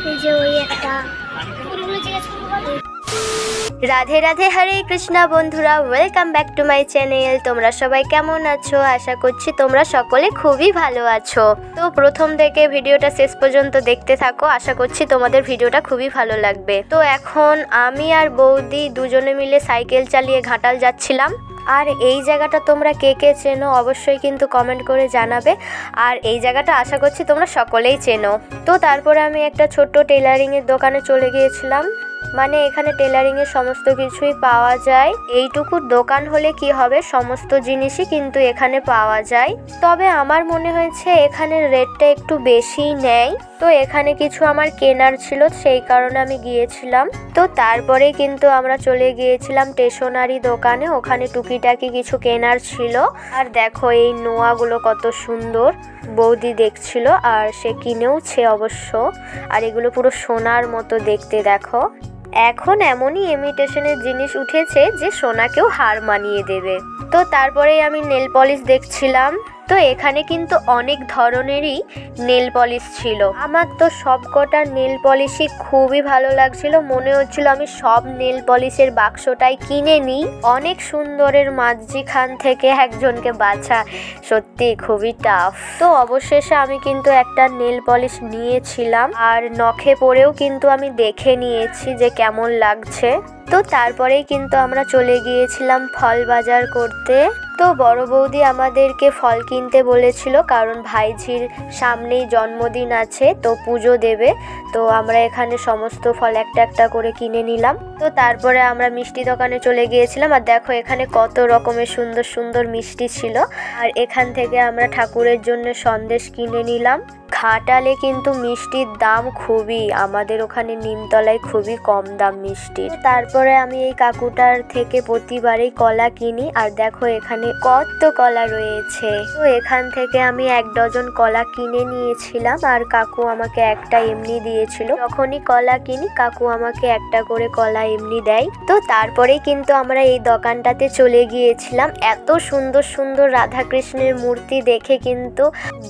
এই যে ওই একটা পুরোগুলো জিজ্ঞেস করবো। রাধে রাধে, হরে কৃষ্ণা বন্ধুরা, welcome back to my channel. তোমরা সবাই কেমন আছো? আশা করছি তোমরা সকলে খুবই ভালো আছো। তো প্রথম থেকে ভিডিওটা শেষ পর্যন্ত দেখতে থাকো, আশা করছি তোমাদের ভিডিওটা খুবই ভালো লাগবে। তো এখন আমি আর বৌদি দুজনে মিলে সাইকেল চালিয়ে ঘাটাল যাচ্ছিলাম। আর এই জায়গাটা তোমরা কে কে চেনো অবশ্যই কিন্তু কমেন্ট করে জানাবে। আর এই জায়গাটা আশা করছি তোমরা সকলেই চেনো। তো তারপরে আমি একটা ছোট্ট টেলারিংয়ের দোকানে চলে গিয়েছিলাম। মানে এখানে টেলারিংয়ের সমস্ত কিছুই পাওয়া যায়। এইটুকু দোকান হলে কি হবে, সমস্ত জিনিসই কিন্তু এখানে পাওয়া যায়। তবে আমার মনে হয়েছে এখানে রেটটা একটু বেশি নেয়। তো এখানে কিছু আমার কেনার ছিল, সেই কারণে আমি গিয়েছিলাম। তো তারপরে কিন্তু আমরা চলে গিয়েছিলাম স্টেশনারি দোকানে, ওখানে টুকিটাকি কিছু কেনার ছিল। আর দেখো এই নোয়াগুলো কত সুন্দর, বৌদি দেখছিল আর সে কিনেওছে অবশ্য। আর এগুলো পুরো সোনার মতো দেখতে। দেখো এখন এমনই ইমিটেশনের জিনিস উঠেছে যে সোনাকেও হার মানিয়ে দেবে। তো তারপরেই আমি নেল পলিশ দেখছিলাম। তো এখানে কিন্তু অনেক ধরনেরই নেল পলিশ ছিল। আমার তো সব কটা নেল পলিশই খুবই ভালো লাগছিল, মনে হচ্ছিল আমি সব নেল পলিশের বাক্সটাই কিনে নিই। অনেক সুন্দরের মাঝখান থেকে একজনকে বাছা সত্যি খুবই টাফ। তো অবশেষে আমি কিন্তু একটা নেল পলিশ নিয়েছিলাম, আর নখে পরেও কিন্তু আমি দেখে নিয়েছি যে কেমন লাগছে। তো তারপরেই কিন্তু আমরা চলে গিয়েছিলাম ফল বাজার করতে। তো বড় বৌদি আমাদেরকে ফল কিনতে বলেছিল, কারণ ভাইঝির সামনেই জন্মদিন আছে, তো পুজো দেবে। তো আমরা এখানে সমস্ত ফল একটা একটা করে কিনে নিলাম। তো তারপরে আমরা মিষ্টি দোকানে চলে গিয়েছিলাম। আর দেখো এখানে কত রকমের সুন্দর সুন্দর মিষ্টি ছিল। আর এখান থেকে আমরা ঠাকুরের জন্য সন্দেশ কিনে নিলাম। ঘাটালে কিন্তু মিষ্টির দাম খুবই, আমাদের ওখানে নিমতলায় খুবই কম দাম মিষ্টির। তারপরে আমি এই কাকুটার থেকে প্রতিবারই কলা কিনি। আর দেখো এখানে কত কলা রয়েছে। তো এখান থেকে আমি 1 ডজন কলা কিনে নিয়েছিলাম, আর কাকু আমাকে একটা এমনি দিয়েছিল। যখনই কলা কিনি কাকু আমাকে একটা করে কলা এমনি দেয়। তো তারপরেই কিন্তু আমরা এই দোকানটাতে চলে গিয়েছিলাম। এত সুন্দর সুন্দর রাধাকৃষ্ণের মূর্তি দেখে কিন্তু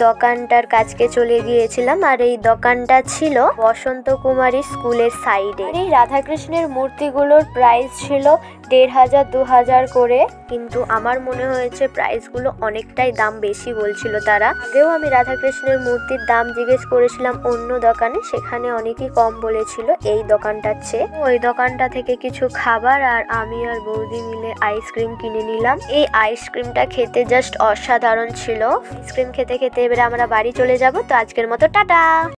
দোকানটার কাছকে চলে গিয়েছিলাম। আর এই দোকানটা ছিল বসন্ত কুমারী স্কুলের সাইডে। এই রাধাকৃষ্ণের মূর্তিগুলোর প্রাইস ছিল 1500-2000 করে, কিন্তু আমার মনে হয়েছে প্রাইসগুলো অনেকটাই দাম বেশি বলছিল তারা। আগেও আমি রাধাকৃষ্ণের মূর্তির দাম জিজ্ঞেস করেছিলাম অন্য দোকানে, সেখানে অনেকই কম বলেছিল এই দোকানটার চেয়ে। ওই দোকানটা থেকে কিছু খাবার আর আমি আর বৌদি মিলে আইসক্রিম কিনে নিলাম। এই আইসক্রিমটা খেতে জাস্ট অসাধারণ ছিল। আইসক্রিম খেতে খেতে এবারে আমরা বাড়ি চলে যাব। তো আজকের মতো টাটা।